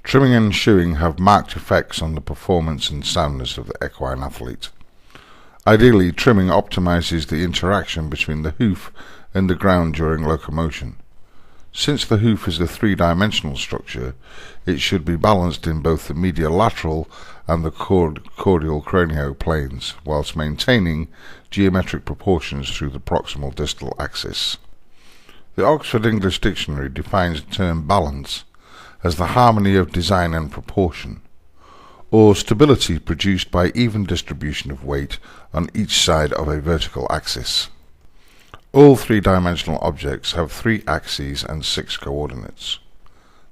Trimming and shoeing have marked effects on the performance and soundness of the equine athlete. Ideally, trimming optimizes the interaction between the hoof and the ground during locomotion. Since the hoof is a three-dimensional structure, it should be balanced in both the medial-lateral and the caudal-cranio planes, whilst maintaining geometric proportions through the proximal-distal axis. The Oxford English Dictionary defines the term balance as the harmony of design and proportion, or stability produced by even distribution of weight on each side of a vertical axis. All three-dimensional objects have 3 axes and 6 coordinates.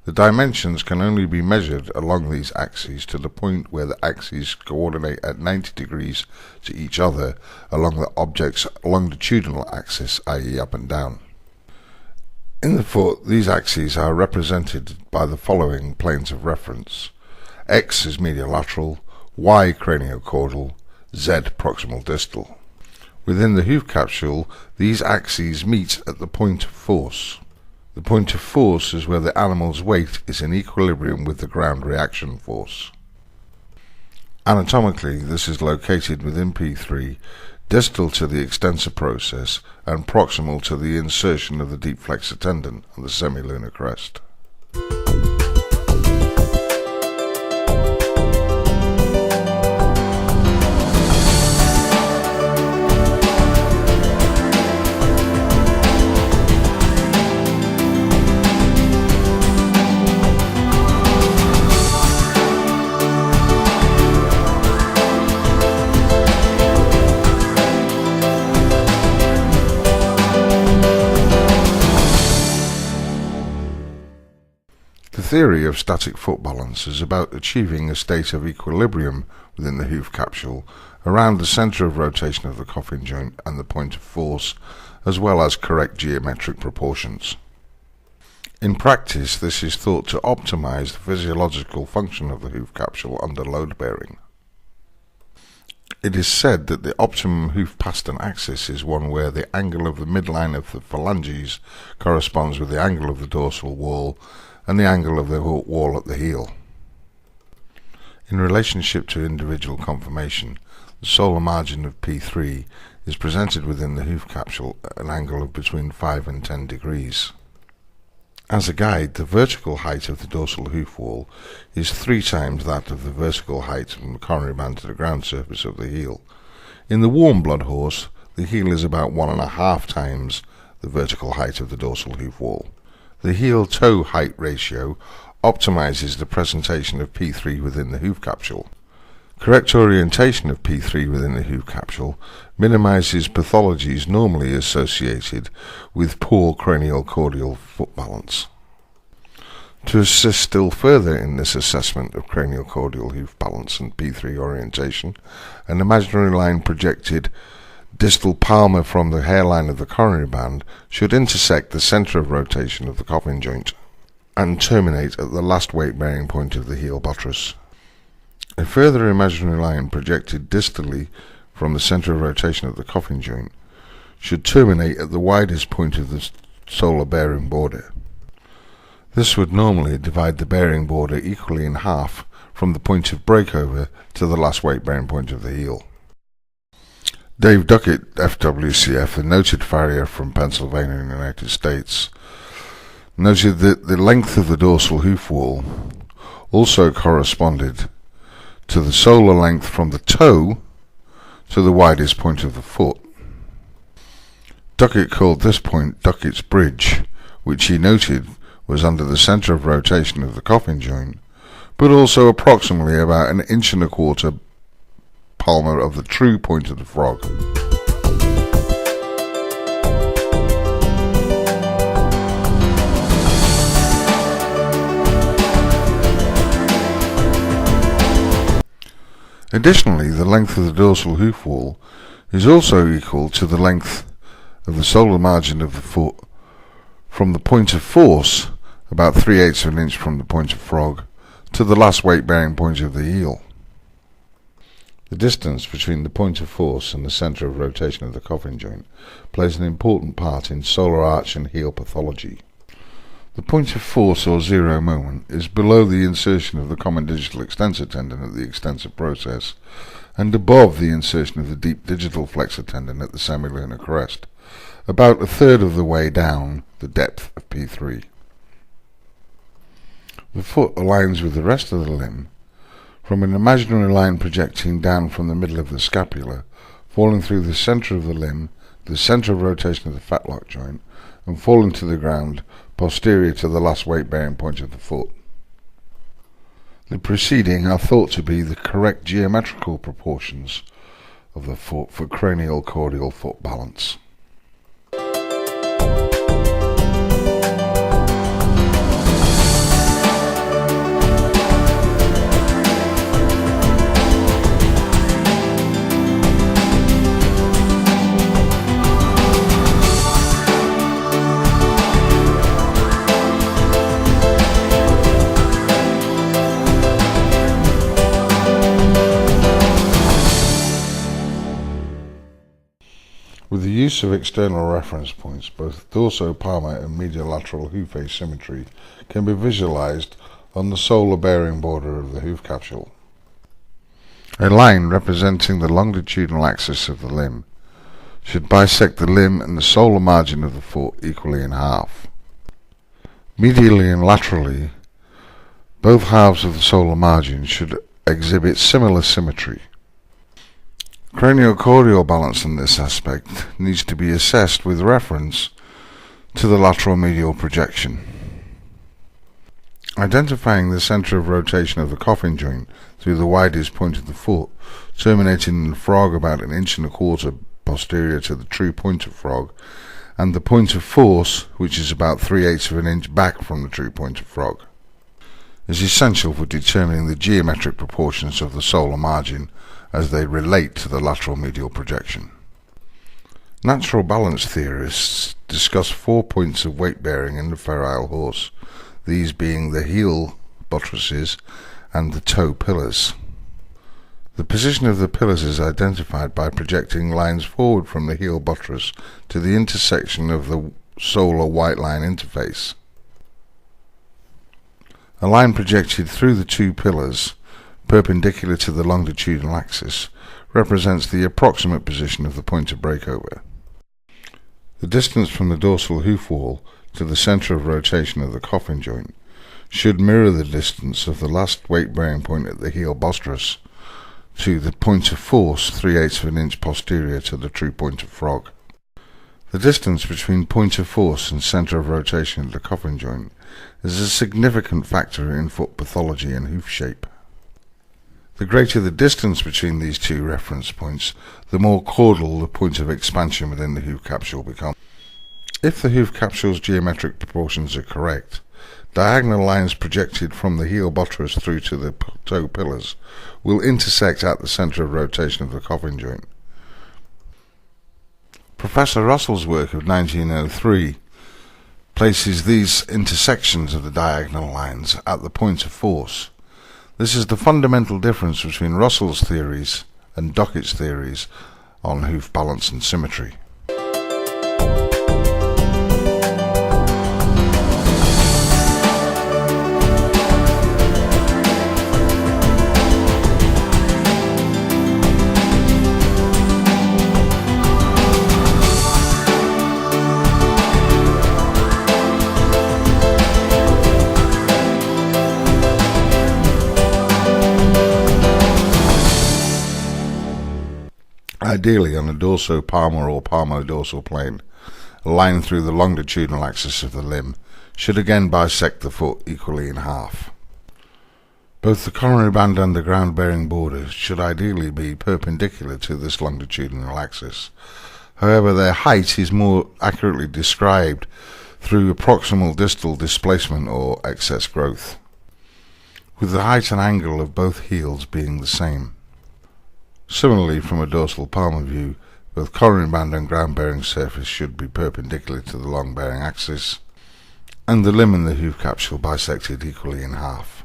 The dimensions can only be measured along these axes to the point where the axes coordinate at 90 degrees to each other along the object's longitudinal axis, i.e. up and down. In the foot, these axes are represented by the following planes of reference. X is medial-lateral, Y craniocaudal, Z proximal distal. Within the hoof capsule, these axes meet at the point of force. The point of force is where the animal's weight is in equilibrium with the ground reaction force. Anatomically, this is located within P3, distal to the extensor process and proximal to the insertion of the deep flexor tendon and the semilunar crest. The theory of static foot balance is about achieving a state of equilibrium within the hoof capsule around the center of rotation of the coffin joint and the point of force, as well as correct geometric proportions. In practice, this is thought to optimize the physiological function of the hoof capsule under load bearing. It is said that the optimum hoof-pastern axis is one where the angle of the midline of the phalanges corresponds with the angle of the dorsal wall and the angle of the wall at the heel. In relationship to individual conformation, the solar margin of P3 is presented within the hoof capsule at an angle of between 5 and 10 degrees. As a guide, the vertical height of the dorsal hoof wall is 3 times that of the vertical height from the coronary band to the ground surface of the heel. In the warm blood horse, the heel is about 1.5 times the vertical height of the dorsal hoof wall. The heel-toe height ratio optimizes the presentation of P3 within the hoof capsule. Correct orientation of P3 within the hoof capsule minimizes pathologies normally associated with poor craniocaudal foot balance. To assist still further in this assessment of craniocaudal hoof balance and P3 orientation, an imaginary line projected distal palmar from the hairline of the coronary band should intersect the center of rotation of the coffin joint and terminate at the last weight-bearing point of the heel buttress. A further imaginary line projected distally from the center of rotation of the coffin joint should terminate at the widest point of the solar bearing border. This would normally divide the bearing border equally in half from the point of breakover to the last weight-bearing point of the heel. Dave Duckett, FWCF, a noted farrier from Pennsylvania in the United States, noted that the length of the dorsal hoof wall also corresponded to the solar length from the toe to the widest point of the foot. Duckett called this point Duckett's Bridge, which he noted was under the center of rotation of the coffin joint, but also approximately about 1.25 inches palmar of the true point of the frog. Additionally, the length of the dorsal hoof wall is also equal to the length of the solar margin of the foot from the point of force, about 3/8 of an inch from the point of frog, to the last weight-bearing point of the heel. The distance between the point of force and the center of rotation of the coffin joint plays an important part in solar arch and heel pathology. The point of force or zero moment is below the insertion of the common digital extensor tendon at the extensor process and above the insertion of the deep digital flexor tendon at the semilunar crest, about a third of the way down the depth of P3. The foot aligns with the rest of the limb from an imaginary line projecting down from the middle of the scapula, falling through the center of the limb, the center of rotation of the fatlock joint, and falling to the ground posterior to the last weight-bearing point of the foot. The preceding are thought to be the correct geometrical proportions of the foot for cranial cordial foot balance. With the use of external reference points, both dorsopalmar and medial-lateral hoof asymmetry can be visualized on the solar bearing border of the hoof capsule. A line representing the longitudinal axis of the limb should bisect the limb and the solar margin of the foot equally in half. Medially and laterally, both halves of the solar margin should exhibit similar symmetry. Craniocordial balance in this aspect needs to be assessed with reference to the lateral medial projection. Identifying the center of rotation of the coffin joint through the widest point of the foot, terminating in the frog about 1.25 inches posterior to the true point of frog, and the point of force, which is about 3/8 of an inch back from the true point of frog, is essential for determining the geometric proportions of the solar margin as they relate to the lateral medial projection. Natural balance theorists discuss 4 points of weight bearing in the ferile horse, these being the heel buttresses and the toe pillars. The position of the pillars is identified by projecting lines forward from the heel buttress to the intersection of the solar white line interface. A line projected through the two pillars, perpendicular to the longitudinal axis, represents the approximate position of the point of breakover. The distance from the dorsal hoof wall to the center of rotation of the coffin joint should mirror the distance of the last weight-bearing point at the heel buttress to the point of force 3/8 of an inch posterior to the true point of frog. The distance between point of force and center of rotation of the coffin joint is a significant factor in foot pathology and hoof shape. The greater the distance between these two reference points, the more caudal the point of expansion within the hoof capsule becomes. If the hoof capsule's geometric proportions are correct, diagonal lines projected from the heel buttress through to the toe pillars will intersect at the center of rotation of the coffin joint. Professor Russell's work of 1903 places these intersections of the diagonal lines at the point of force. This is the fundamental difference between Russell's theories and Dockett's theories on hoof balance and symmetry. Ideally on a dorsopalmar or palmo-dorsal plane, a line through the longitudinal axis of the limb should again bisect the foot equally in half. Both the coronary band and the ground-bearing border should ideally be perpendicular to this longitudinal axis. However, their height is more accurately described through proximal distal displacement or excess growth, with the height and angle of both heels being the same. Similarly, from a dorsal palmar view, both coronary band and ground-bearing surface should be perpendicular to the long-bearing axis, and the limb and the hoof capsule bisected equally in half.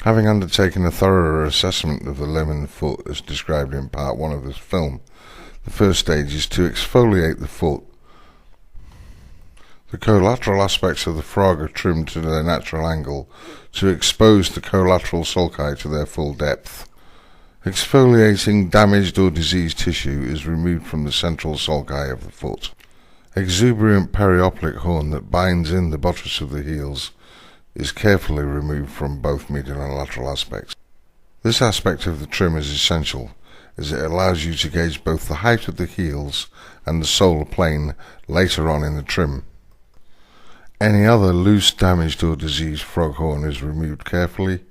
Having undertaken a thorough assessment of the limb and the foot as described in part 1 of this film, the first stage is to exfoliate the foot. The collateral aspects of the frog are trimmed to their natural angle to expose the collateral sulci to their full depth. Exfoliating damaged or diseased tissue is removed from the central sulci of the foot. Exuberant perioplic horn that binds in the buttress of the heels is carefully removed from both medial and lateral aspects. This aspect of the trim is essential, as it allows you to gauge both the height of the heels and the solar plane later on in the trim. Any other loose, damaged or diseased frog horn is removed carefully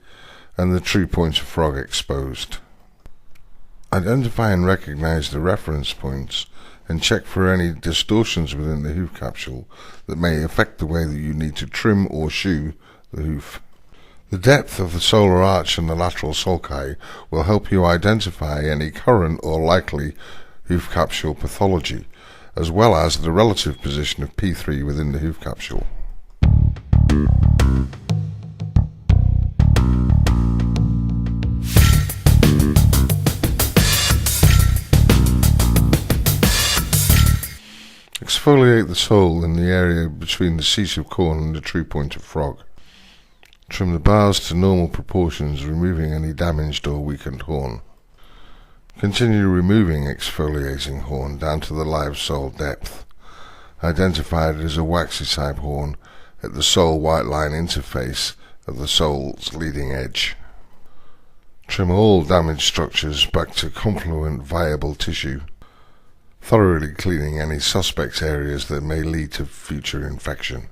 and the true point of frog exposed. Identify and recognize the reference points and check for any distortions within the hoof capsule that may affect the way that you need to trim or shoe the hoof. The depth of the solar arch and the lateral sulci will help you identify any current or likely hoof capsule pathology, as well as the relative position of P3 within the hoof capsule. Exfoliate the sole in the area between the seat of corn and the true point of frog. Trim the bars to normal proportions, removing any damaged or weakened horn. Continue removing exfoliating horn down to the live sole depth. Identify it as a waxy type horn at the sole white line interface of the sole's leading edge. Trim all damaged structures back to confluent viable tissue, thoroughly cleaning any suspect areas that may lead to future infection.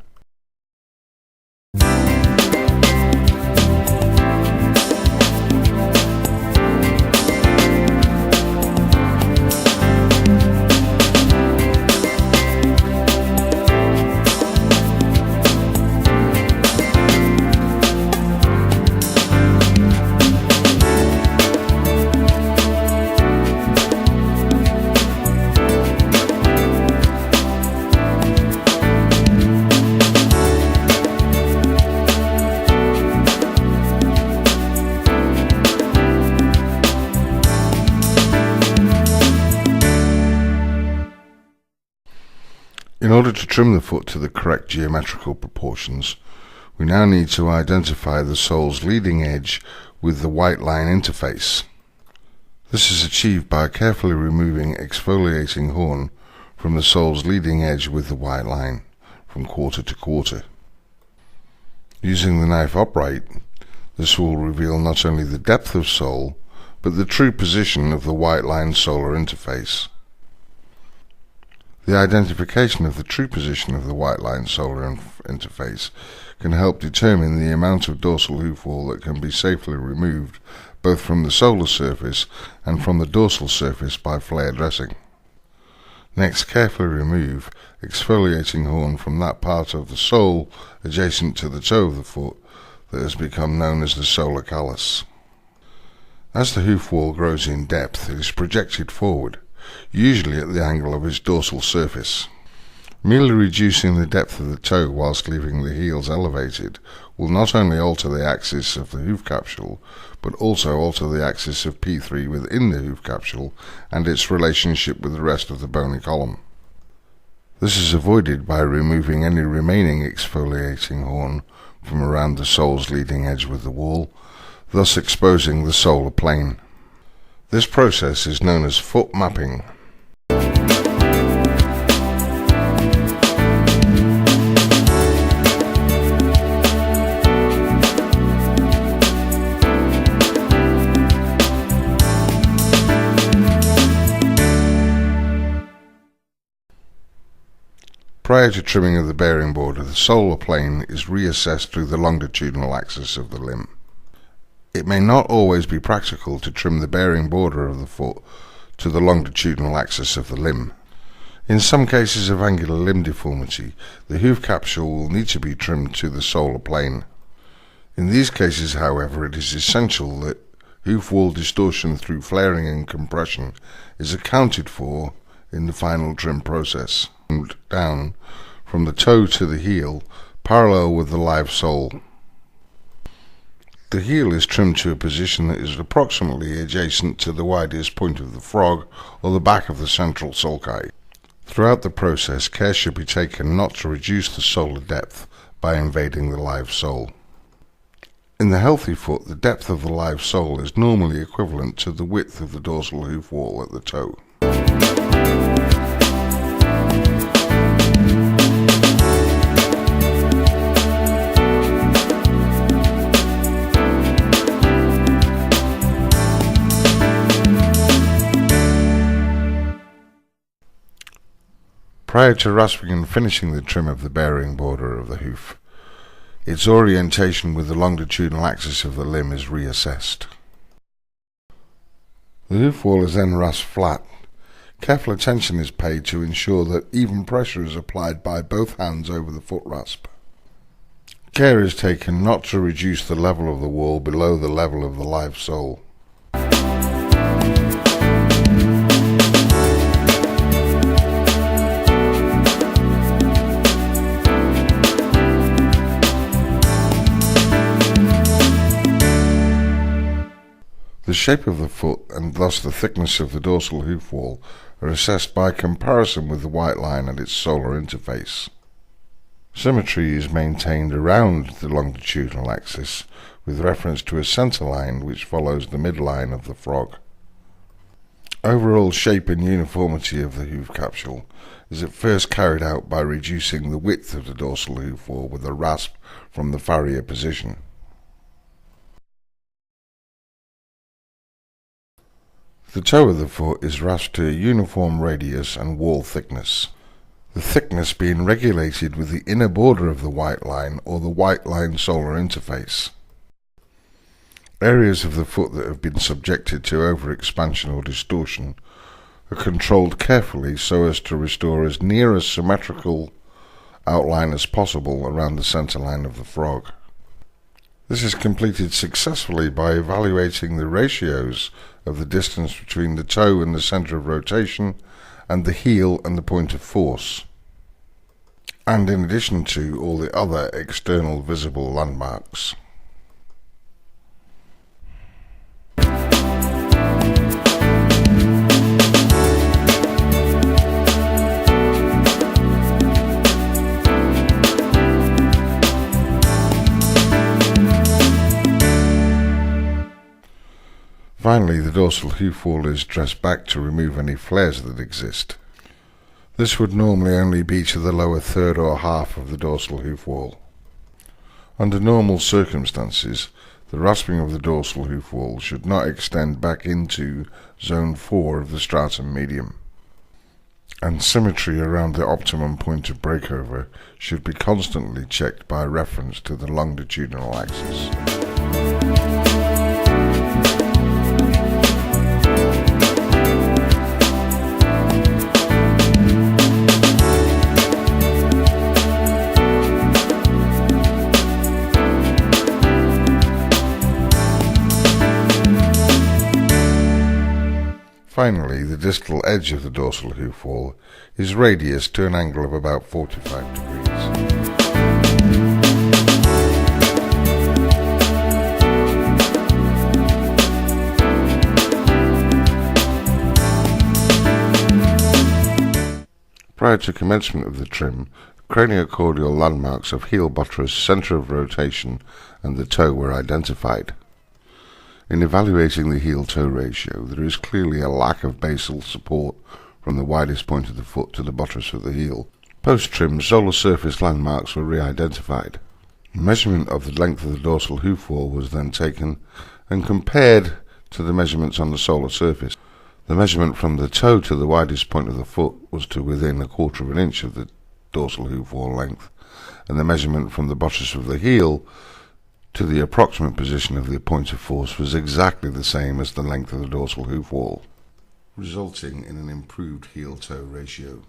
In order to trim the foot to the correct geometrical proportions, we now need to identify the sole's leading edge with the white line interface. This is achieved by carefully removing exfoliating horn from the sole's leading edge with the white line, from quarter to quarter. Using the knife upright, this will reveal not only the depth of sole, but the true position of the white line solar interface. The identification of the true position of the white line solar interface can help determine the amount of dorsal hoof wall that can be safely removed both from the solar surface and from the dorsal surface by flare dressing. Next, carefully remove exfoliating horn from that part of the sole adjacent to the toe of the foot that has become known as the solar callus. As the hoof wall grows in depth, it is projected forward, usually at the angle of its dorsal surface. Merely reducing the depth of the toe whilst leaving the heels elevated will not only alter the axis of the hoof capsule, but also alter the axis of P3 within the hoof capsule and its relationship with the rest of the bony column. This is avoided by removing any remaining exfoliating horn from around the sole's leading edge with the wall, thus exposing the solar plane. This process is known as foot mapping. Prior to trimming of the bearing border, the solar plane is reassessed through the longitudinal axis of the limb. It may not always be practical to trim the bearing border of the foot to the longitudinal axis of the limb. In some cases of angular limb deformity, the hoof capsule will need to be trimmed to the solar plane. In these cases, however, it is essential that hoof wall distortion through flaring and compression is accounted for in the final trim process. Down from the toe to the heel, parallel with the live sole. The heel is trimmed to a position that is approximately adjacent to the widest point of the frog or the back of the central sulci. Throughout the process, care should be taken not to reduce the solar depth by invading the live sole. In the healthy foot, the depth of the live sole is normally equivalent to the width of the dorsal hoof wall at the toe. Prior to rasping and finishing the trim of the bearing border of the hoof, its orientation with the longitudinal axis of the limb is reassessed. The hoof wall is then rasped flat. Careful attention is paid to ensure that even pressure is applied by both hands over the foot rasp. Care is taken not to reduce the level of the wall below the level of the live sole. The shape of the foot, and thus the thickness of the dorsal hoof wall, are assessed by comparison with the white line and its solar interface. Symmetry is maintained around the longitudinal axis with reference to a center line which follows the midline of the frog. Overall shape and uniformity of the hoof capsule is at first carried out by reducing the width of the dorsal hoof wall with a rasp from the farrier position. The toe of the foot is rasped to a uniform radius and wall thickness, the thickness being regulated with the inner border of the white line or the white line solar interface. Areas of the foot that have been subjected to overexpansion or distortion are controlled carefully so as to restore as near a symmetrical outline as possible around the center line of the frog. This is completed successfully by evaluating the ratios of the distance between the toe and the center of rotation and the heel and the point of force, and in addition to all the other external visible landmarks. Finally, the dorsal hoof wall is dressed back to remove any flares that exist. This would normally only be to the lower third or half of the dorsal hoof wall. Under normal circumstances, the rasping of the dorsal hoof wall should not extend back into zone 4 of the stratum medium, and symmetry around the optimum point of breakover should be constantly checked by reference to the longitudinal axis. Finally, the distal edge of the dorsal hoof wall is radiused to an angle of about 45 degrees. Prior to commencement of the trim, craniocordial landmarks of heel buttress, center of rotation, and the toe were identified. In evaluating the heel-toe ratio, there is clearly a lack of basal support from the widest point of the foot to the buttress of the heel. Post-trim, solar surface landmarks were re-identified. Measurement of the length of the dorsal hoof wall was then taken and compared to the measurements on the solar surface. The measurement from the toe to the widest point of the foot was to within 1/4 of an inch of the dorsal hoof wall length, and the measurement from the buttress of the heel to the approximate position of the point of force was exactly the same as the length of the dorsal hoof wall, resulting in an improved heel-toe ratio.